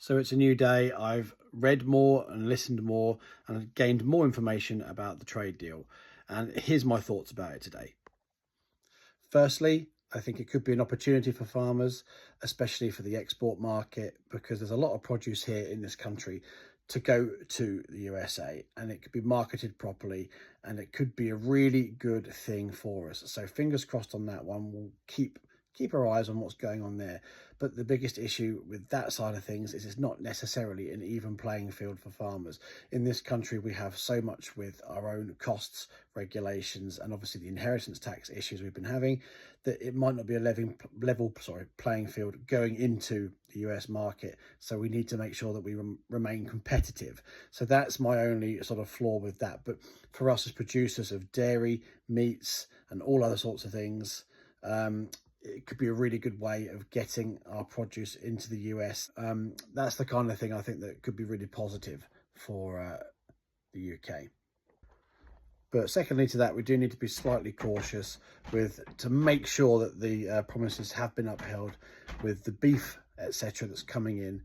So it's a new day. I've read more and listened more and gained more information about the trade deal. And here's my thoughts about it today. Firstly, I think it could be an opportunity for farmers, especially for the export market, because there's a lot of produce here in this country to go to the USA, and it could be marketed properly, and it could be a really good thing for us. So fingers crossed on that one. We'll keep our eyes on what's going on there. But the biggest issue with that side of things is it's not necessarily an even playing field for farmers. In this country, we have so much with our own costs, regulations, and obviously the inheritance tax issues we've been having, that it might not be a level playing field going into the US market. So we need to make sure that we remain competitive. So that's my only sort of flaw with that. But for us as producers of dairy, meats, and all other sorts of things, it could be a really good way of getting our produce into the US. That's the kind of thing I think that could be really positive for the UK. But secondly to that, we do need to be slightly cautious to make sure that the promises have been upheld with the beef, etc., that's coming in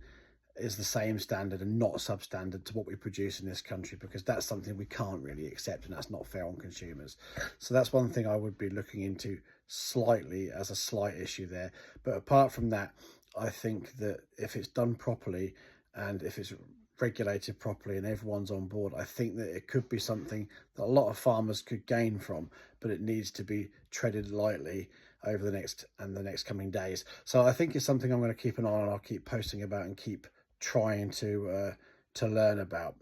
is the same standard and not substandard to what we produce in this country, because that's something we can't really accept, and that's not fair on consumers. So that's one thing I would be looking into slightly as a slight issue there. But apart from that, I think that if it's done properly and if it's regulated properly and everyone's on board, I think that it could be something that a lot of farmers could gain from, but it needs to be treaded lightly over the next coming days. So I think it's something I'm going to keep an eye on. I'll keep posting about and keep trying to learn about.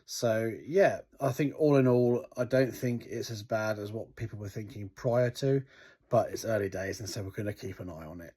So yeah, I think all in all, I don't think it's as bad as what people were thinking prior to, but it's early days, and so we're going to keep an eye on it.